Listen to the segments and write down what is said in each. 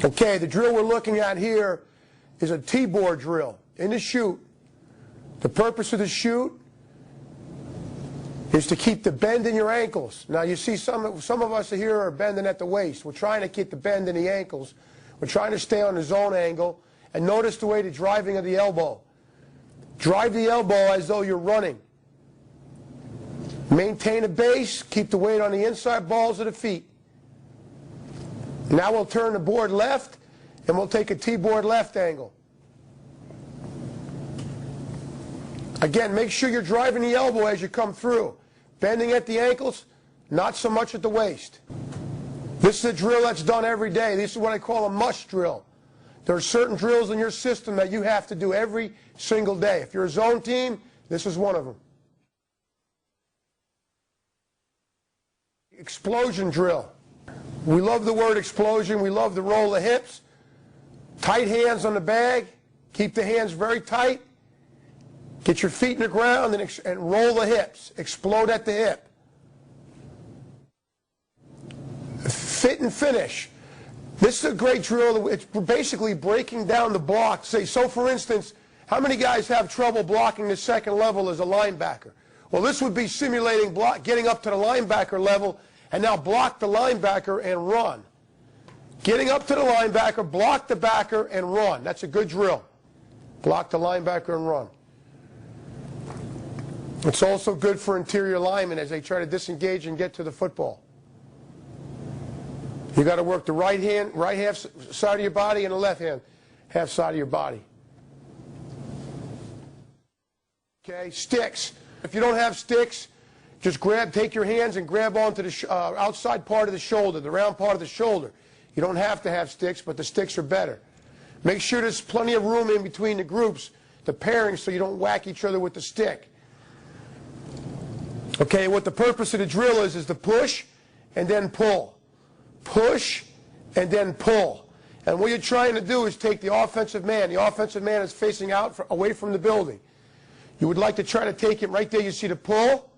Okay, the drill we're looking at here is a T-bore drill in the chute. The purpose of the chute is to keep the bend in your ankles. Now you see some of us here are bending at the waist. We're trying to keep the bend in the ankles. We're trying to stay on the zone angle. And notice the way the driving of the elbow. Drive the elbow as though you're running. Maintain a base, keep the weight on the inside balls of the feet. Now we'll turn the board left, and we'll take a T-board left angle. Again, make sure you're driving the elbow as you come through. Bending at the ankles, not so much at the waist. This is a drill that's done every day. This is what I call a must drill. There are certain drills in your system that you have to do every single day. If you're a zone team, this is one of them. Explosion drill. We love the word explosion. We love the roll of hips. Tight hands on the bag. Keep the hands very tight. Get your feet in the ground and roll the hips. Explode at the hip. Fit and finish. This is a great drill. It's basically breaking down the block. So for instance, how many guys have trouble blocking the second level as a linebacker? Well, this would be simulating getting up to the linebacker level and now block the linebacker and run. Getting up to the linebacker, block the backer, and run. That's a good drill. Block the linebacker and run. It's also good for interior linemen as they try to disengage and get to the football. You got to work the right half side of your body and the left half side of your body. Okay, sticks. If you don't have sticks, just take your hands and grab onto the outside part of the shoulder, the round part of the shoulder. You don't have to have sticks, but the sticks are better. Make sure there's plenty of room in between the groups, the pairings, so you don't whack each other with the stick. Okay, what the purpose of the drill is to push and then pull. Push and then pull. And what you're trying to do is take the offensive man. The offensive man is facing out away from the building. You would like to try to take him right there. You see the pull?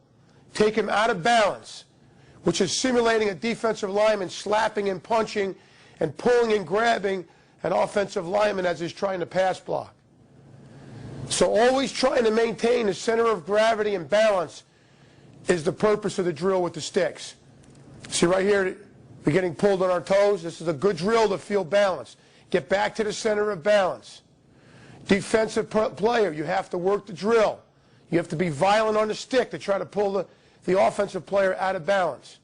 Take him out of balance, which is simulating a defensive lineman slapping and punching and pulling and grabbing an offensive lineman as he's trying to pass block. So always trying to maintain the center of gravity and balance is the purpose of the drill with the sticks. See right here, we're getting pulled on our toes. This is a good drill to feel balance. Get back to the center of balance. Defensive player, you have to work the drill. You have to be violent on the stick to try to pull the offensive player out of balance.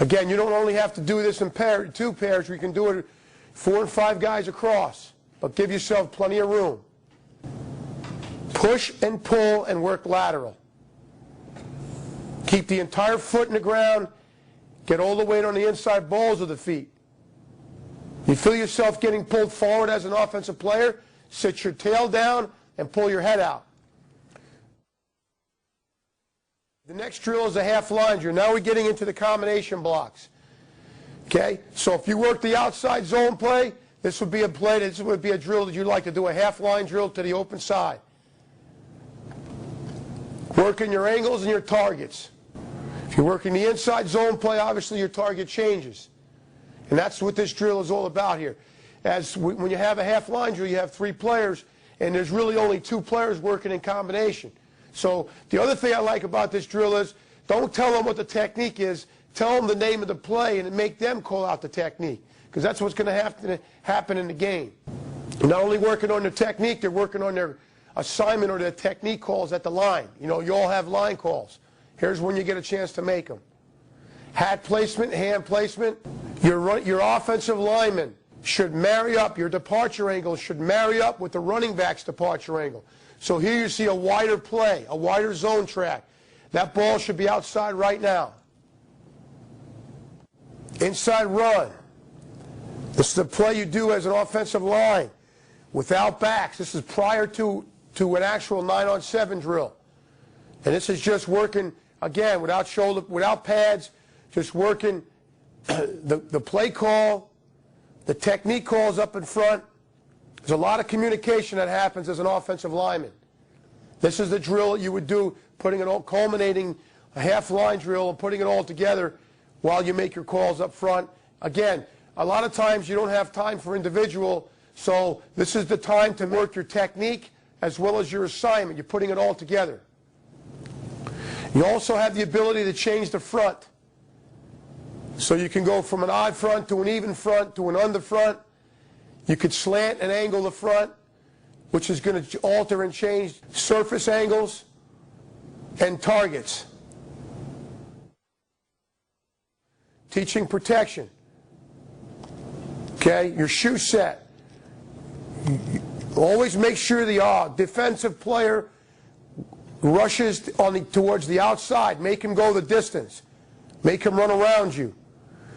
Again, you don't only have to do this in two pairs. You can do it 4 and 5 guys across, but give yourself plenty of room. Push and pull and work lateral. Keep the entire foot in the ground. Get all the weight on the inside balls of the feet. You feel yourself getting pulled forward as an offensive player, sit your tail down and pull your head out. The next drill is a half line drill. Now we're getting into the combination blocks. Okay? So if you work the outside zone play, this would be a drill that you'd like to do, a half line drill to the open side. Working your angles and your targets. If you're working the inside zone play, obviously your target changes. And that's what this drill is all about here. When you have a half line drill, you have 3 players, and there's really only 2 players working in combination. So the other thing I like about this drill is don't tell them what the technique is. Tell them the name of the play and make them call out the technique, because that's what's going to happen in the game. They're not only working on their technique, they're working on their assignment or their technique calls at the line. You know, you all have line calls. Here's when you get a chance to make them. Hat placement, hand placement. Your offensive lineman should marry up. Your departure angle should marry up with the running back's departure angle. So here you see a wider play, a wider zone track. That ball should be outside right now. Inside run. This is the play you do as an offensive line without backs. This is prior to an actual 9-on-7 drill. And this is just working, again, without pads, just working the play call, the technique calls up in front. There's a lot of communication that happens as an offensive lineman. This is the drill that you would do, culminating a half line drill and putting it all together while you make your calls up front. Again, a lot of times you don't have time for individual, so this is the time to work your technique as well as your assignment. You're putting it all together. You also have the ability to change the front. So you can go from an odd front to an even front to an under front. You could slant and angle the front, which is going to alter and change surface angles and targets. Teaching protection. Okay, your shoe set. Always make sure the defensive player rushes towards the outside. Make him go the distance. Make him run around you.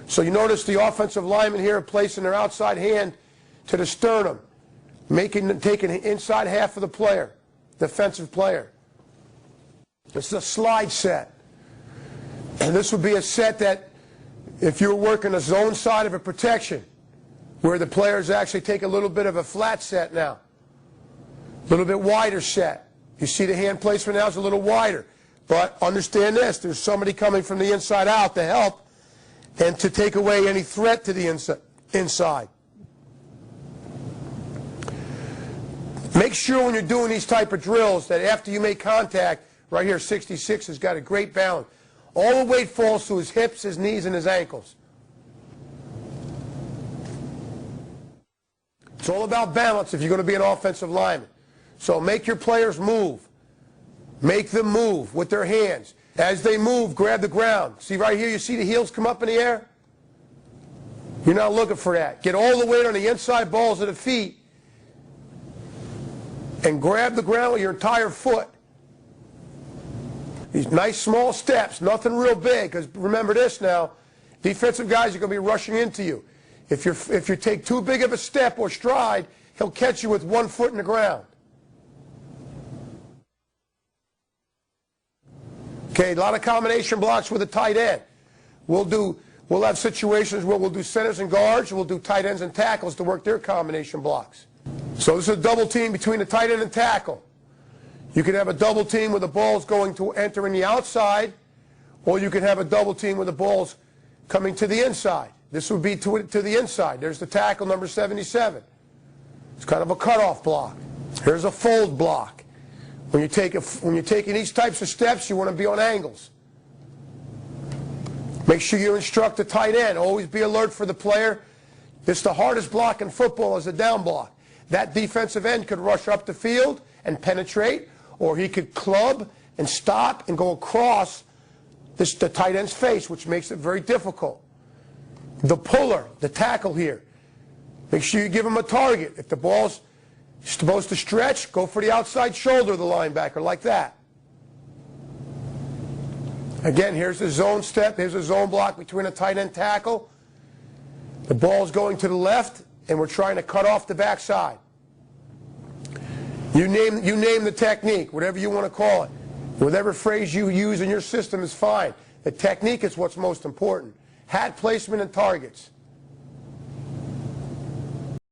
So you notice the offensive lineman here placing their outside hand to the sternum, taking the inside half of the player, defensive player. This is a slide set. And this would be a set that if you were working the zone side of a protection, where the players actually take a little bit of a flat set now, a little bit wider set. You see the hand placement now is a little wider. But understand this, there's somebody coming from the inside out to help and to take away any threat to the inside. Make sure when you're doing these type of drills that after you make contact, right here 66 has got a great balance. All the weight falls to his hips, his knees, and his ankles. It's all about balance if you're going to be an offensive lineman. So make your players move. Make them move with their hands. As they move, grab the ground. See right here, you see the heels come up in the air? You're not looking for that. Get all the weight on the inside balls of the feet and grab the ground with your entire foot. These nice small steps, nothing real big, because remember this now, defensive guys are going to be rushing into you. If you take too big of a step or stride, he'll catch you with 1 foot in the ground. Okay, a lot of combination blocks with a tight end. We'll have situations where we'll do centers and guards, we'll do tight ends and tackles to work their combination blocks. So this is a double team between the tight end and tackle. You can have a double team where the ball's going to enter in the outside, or you can have a double team where the ball's coming to the inside. This would be to the inside. There's the tackle, number 77. It's kind of a cutoff block. Here's a fold block. When you're taking these types of steps, you want to be on angles. Make sure you instruct the tight end. Always be alert for the player. This is the hardest block in football, is a down block. That defensive end could rush up the field and penetrate, or he could club and stop and go across the tight end's face, which makes it very difficult. The puller, the tackle here. Make sure you give him a target. If the ball's supposed to stretch, go for the outside shoulder of the linebacker, like that. Again, here's the zone step. Here's a zone block between a tight end tackle. The ball's going to the left, and we're trying to cut off the backside. You name the technique, whatever you want to call it. Whatever phrase you use in your system is fine. The technique is what's most important. Hat placement and targets.